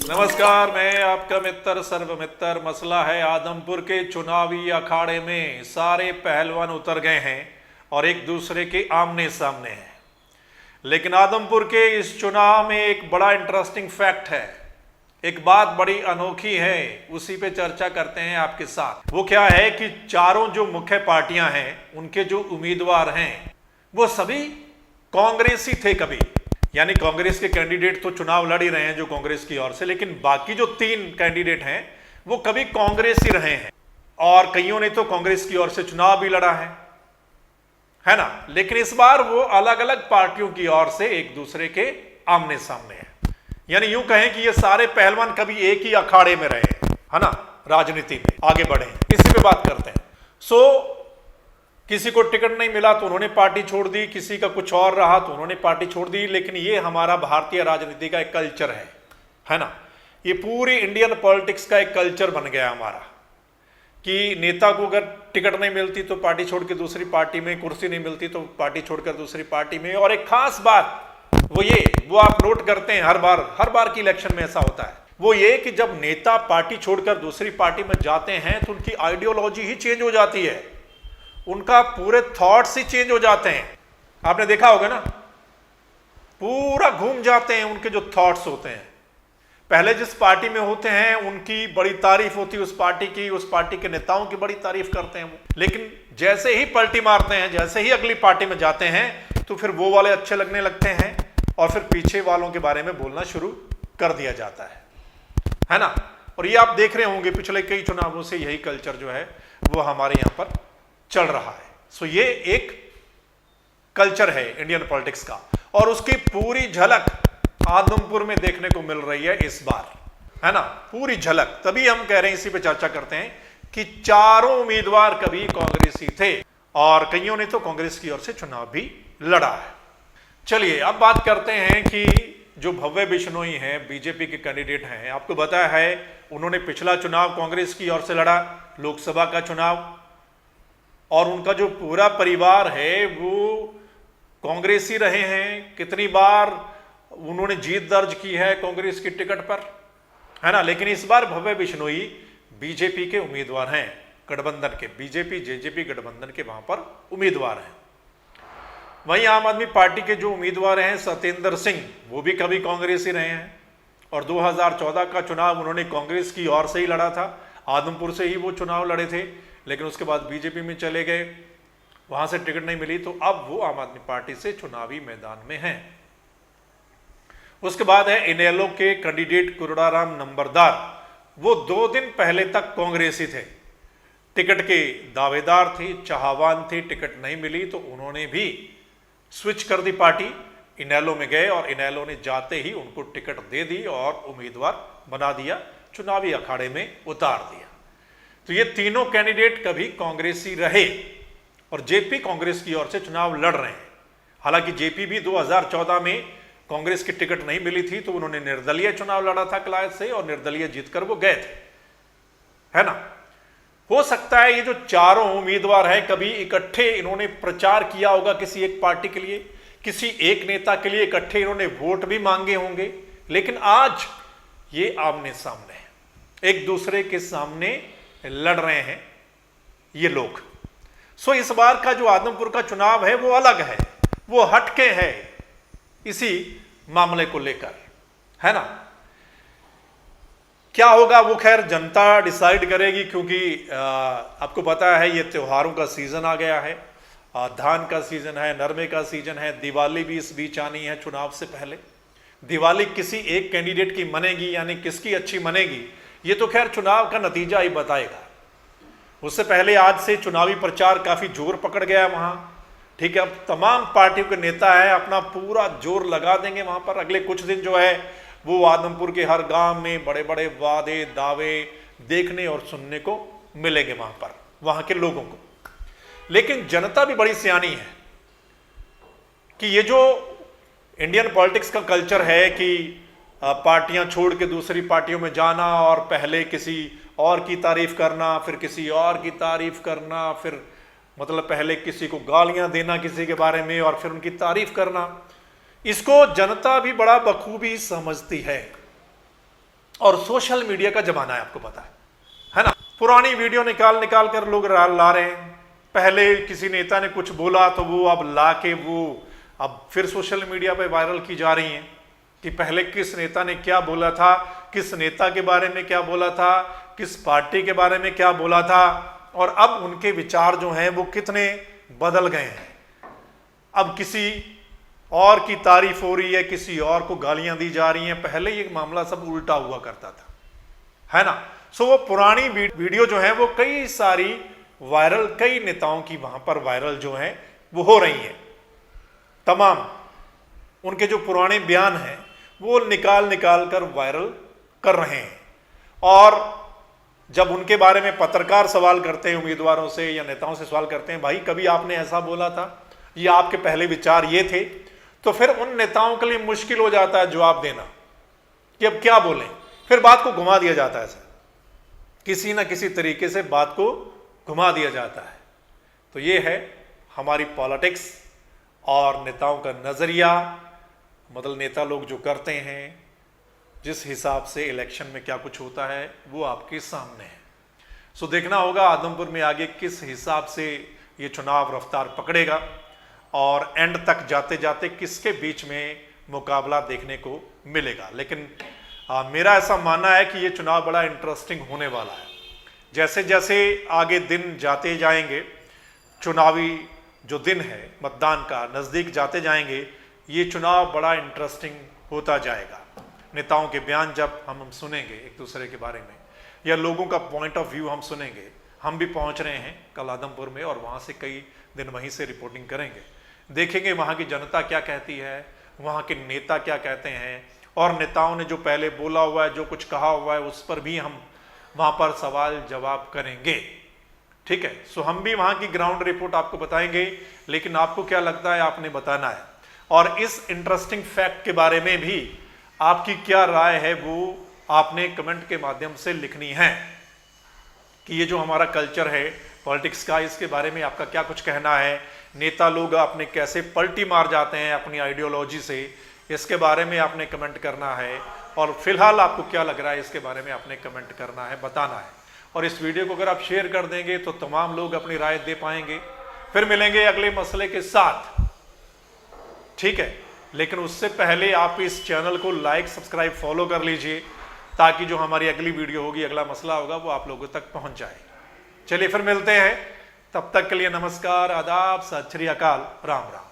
नमस्कार, मैं आपका मित्र सर्वमित्र। मसला है आदमपुर के चुनावी अखाड़े में सारे पहलवान उतर गए हैं और एक दूसरे के आमने सामने हैं। लेकिन आदमपुर के इस चुनाव में एक बड़ा इंटरेस्टिंग फैक्ट है, एक बात बड़ी अनोखी है, उसी पे चर्चा करते हैं आपके साथ। वो क्या है कि चारों जो मुख्य पार्टियां हैं, उनके जो उम्मीदवार हैं वो सभी कांग्रेसी थे कभी, यानी कांग्रेस के कैंडिडेट तो चुनाव लड़ ही रहे हैं जो कांग्रेस की ओर से, लेकिन बाकी जो 3 कैंडिडेट हैं वो कभी कांग्रेस ही रहे हैं और कईयों ने तो कांग्रेस की ओर से चुनाव भी लड़ा है ना। लेकिन इस बार वो अलग अलग पार्टियों की ओर से एक दूसरे के आमने सामने हैं, यानी यूं कहें कि ये सारे पहलवान कभी एक ही अखाड़े में रहे है ना, राजनीति में आगे बढ़े हैं। इसी पे बात करते हैं। किसी को टिकट नहीं मिला तो उन्होंने पार्टी छोड़ दी, किसी का कुछ और रहा तो उन्होंने पार्टी छोड़ दी। लेकिन ये हमारा भारतीय राजनीति का एक कल्चर है ना। ये पूरी इंडियन पॉलिटिक्स का एक कल्चर बन गया हमारा कि नेता को अगर टिकट नहीं मिलती तो पार्टी छोड़ के दूसरी पार्टी में, कुर्सी नहीं मिलती तो पार्टी छोड़कर दूसरी पार्टी में। और एक खास बात वो आप नोट करते हैं हर बार की इलेक्शन में ऐसा होता है, वो ये कि जब नेता पार्टी छोड़कर दूसरी पार्टी में जाते हैं तो उनकी आइडियोलॉजी ही चेंज हो जाती है, उनका पूरे थॉट्स ही चेंज हो जाते हैं। आपने देखा होगा ना, पूरा घूम जाते हैं उनके जो थॉट्स होते हैं। पहले जिस पार्टी में होते हैं उनकी बड़ी तारीफ होती है उस पार्टी के नेताओं की बड़ी तारीफ करते हैं वो, लेकिन जैसे ही पलटी मारते हैं, जैसे ही अगली पार्टी में जाते हैं तो फिर वो वाले अच्छे लगने लगते हैं और फिर पीछे वालों के बारे में बोलना शुरू कर दिया जाता है ना। और ये आप देख रहे होंगे पिछले कई चुनावों से यही कल्चर जो है वो हमारे यहां पर चल रहा है। ये एक कल्चर है इंडियन पॉलिटिक्स का और उसकी पूरी झलक आदमपुर में देखने को मिल रही है इस बार, है ना, पूरी झलक। तभी हम कह रहे हैं, इसी पे चर्चा करते हैं कि चारों उम्मीदवार कभी कांग्रेसी थे और कईयों ने तो कांग्रेस की ओर से चुनाव भी लड़ा है। चलिए अब बात करते हैं कि जो भव्य बिश्नोई हैं, बीजेपी के कैंडिडेट हैं, आपको बताया है उन्होंने पिछला चुनाव कांग्रेस की ओर से लड़ा, लोकसभा का चुनाव, और उनका जो पूरा परिवार है वो कांग्रेसी रहे हैं। कितनी बार उन्होंने जीत दर्ज की है कांग्रेस की टिकट पर, है ना। लेकिन इस बार भव्य बिश्नोई बीजेपी के उम्मीदवार हैं, गठबंधन के, बीजेपी जेजेपी गठबंधन के वहां पर उम्मीदवार हैं। वहीं आम आदमी पार्टी के जो उम्मीदवार हैं सत्येंद्र सिंह, वो भी कभी कांग्रेसी रहे हैं और 2014 का चुनाव उन्होंने कांग्रेस की ओर से ही लड़ा था, आदमपुर से ही वो चुनाव लड़े थे, लेकिन उसके बाद बीजेपी में चले गए, वहां से टिकट नहीं मिली तो अब वो आम आदमी पार्टी से चुनावी मैदान में हैं। उसके बाद है इनेलो के कैंडिडेट कुरड़ाराम नंबरदार, वो 2 दिन पहले तक कांग्रेसी थे, टिकट के दावेदार थे, चाहवान थे, टिकट नहीं मिली तो उन्होंने भी स्विच कर दी पार्टी, इनेलो में गए और इनेलो ने जाते ही उनको टिकट दे दी और उम्मीदवार बना दिया, चुनावी अखाड़े में उतार दिया। तो ये तीनों कैंडिडेट कभी कांग्रेसी रहे और जेपी कांग्रेस की ओर से चुनाव लड़ रहे हैं। हालांकि जेपी भी 2014 में कांग्रेस की टिकट नहीं मिली थी तो उन्होंने निर्दलीय चुनाव लड़ा था क्लास से और निर्दलीय जीतकर वो गए थे, है ना। हो सकता है ये जो चारों उम्मीदवार हैं कभी इकट्ठे इन्होंने प्रचार किया होगा किसी एक पार्टी के लिए, किसी एक नेता के लिए इकट्ठे इन्होंने वोट भी मांगे होंगे, लेकिन आज ये आमने सामने हैं, एक दूसरे के सामने लड़ रहे हैं ये लोग। इस बार का जो आदमपुर का चुनाव है वो अलग है, वो हटके है इसी मामले को लेकर, है ना। क्या होगा वो खैर जनता डिसाइड करेगी, क्योंकि आपको पता है ये त्योहारों का सीजन आ गया है, धान का सीजन है, नरमे का सीजन है, दिवाली भी इस बीच आनी है चुनाव से पहले। दिवाली किसी एक कैंडिडेट की मनेगी, यानी किसकी अच्छी मनेगी, ये तो खैर चुनाव का नतीजा ही बताएगा। उससे पहले आज से चुनावी प्रचार काफी जोर पकड़ गया है वहां, ठीक है। अब तमाम पार्टियों के नेता है अपना पूरा जोर लगा देंगे वहां पर। अगले कुछ दिन जो है वो आदमपुर के हर गांव में बड़े बड़े वादे दावे देखने और सुनने को मिलेंगे वहां पर, वहां के लोगों को। लेकिन जनता भी बड़ी सियानी है कि ये जो इंडियन पॉलिटिक्स का कल्चर है कि पार्टियां छोड़ के दूसरी पार्टियों में जाना और पहले किसी और की तारीफ करना, फिर किसी और की तारीफ करना, फिर मतलब पहले किसी को गालियां देना किसी के बारे में और फिर उनकी तारीफ करना, इसको जनता भी बड़ा बखूबी समझती है और सोशल मीडिया का जमाना है, आपको पता है ना। पुरानी वीडियो निकाल निकाल कर लोग ला रहे हैं। पहले किसी नेता ने कुछ बोला तो वो अब ला के वो अब फिर सोशल मीडिया पे वायरल की जा रही हैं कि पहले किस नेता ने क्या बोला था, किस नेता के बारे में क्या बोला था, किस पार्टी के बारे में क्या बोला था, और अब उनके विचार जो हैं वो कितने बदल गए हैं। अब किसी और की तारीफ हो रही है, किसी और को गालियां दी जा रही हैं। पहले ये मामला सब उल्टा हुआ करता था, है ना। सो वो पुरानी वीडियो जो है वो कई सारी वायरल, कई नेताओं की वहां पर वायरल जो है वो हो रही हैं। तमाम उनके जो पुराने बयान हैं वो निकाल कर वायरल कर रहे हैं। और जब उनके बारे में पत्रकार सवाल करते हैं, उम्मीदवारों से या नेताओं से सवाल करते हैं, भाई कभी आपने ऐसा बोला था, ये आपके पहले विचार ये थे, तो फिर उन नेताओं के लिए मुश्किल हो जाता है जवाब देना कि अब क्या बोलें। फिर बात को घुमा दिया जाता है, किसी ना किसी तरीके से बात को घुमा दिया जाता है। तो ये है हमारी पॉलिटिक्स और नेताओं का नजरिया। मतलब नेता लोग जो करते हैं, जिस हिसाब से इलेक्शन में क्या कुछ होता है वो आपके सामने है। सो देखना होगा आदमपुर में आगे किस हिसाब से ये चुनाव रफ्तार पकड़ेगा और एंड तक जाते जाते किसके बीच में मुकाबला देखने को मिलेगा। लेकिन मेरा ऐसा मानना है कि ये चुनाव बड़ा इंटरेस्टिंग होने वाला है। जैसे जैसे आगे दिन जाते जाएंगे, चुनावी जो दिन है मतदान का नज़दीक जाते जाएंगे, ये चुनाव बड़ा इंटरेस्टिंग होता जाएगा। नेताओं के बयान जब हम सुनेंगे एक दूसरे के बारे में, या लोगों का पॉइंट ऑफ व्यू हम सुनेंगे। हम भी पहुंच रहे हैं कल आदमपुर में और वहां से कई दिन वहीं से रिपोर्टिंग करेंगे, देखेंगे वहां की जनता क्या कहती है, वहां के नेता क्या कहते हैं, और नेताओं ने जो पहले बोला हुआ है, जो कुछ कहा हुआ है, उस पर भी हम वहां पर सवाल जवाब करेंगे। ठीक है। सो हम भी वहां की ग्राउंड रिपोर्ट आपको बताएंगे, लेकिन आपको क्या लगता है आपने बताना है। और इस इंटरेस्टिंग फैक्ट के बारे में भी आपकी क्या राय है वो आपने कमेंट के माध्यम से लिखनी है कि ये जो हमारा कल्चर है पॉलिटिक्स का, इसके बारे में आपका क्या कुछ कहना है। नेता लोग आपने कैसे पलटी मार जाते हैं अपनी आइडियोलॉजी से, इसके बारे में आपने कमेंट करना है। और फिलहाल आपको क्या लग रहा है इसके बारे में आपने कमेंट करना है, बताना है। और इस वीडियो को अगर आप शेयर कर देंगे तो तमाम लोग अपनी राय दे पाएंगे। फिर मिलेंगे अगले मसले के साथ, ठीक है। लेकिन उससे पहले आप इस चैनल को लाइक, सब्सक्राइब, फॉलो कर लीजिए, ताकि जो हमारी अगली वीडियो होगी, अगला मसला होगा, वो आप लोगों तक पहुंच जाए। चलिए फिर मिलते हैं, तब तक के लिए नमस्कार, आदाब, सत श्री अकाल, राम राम।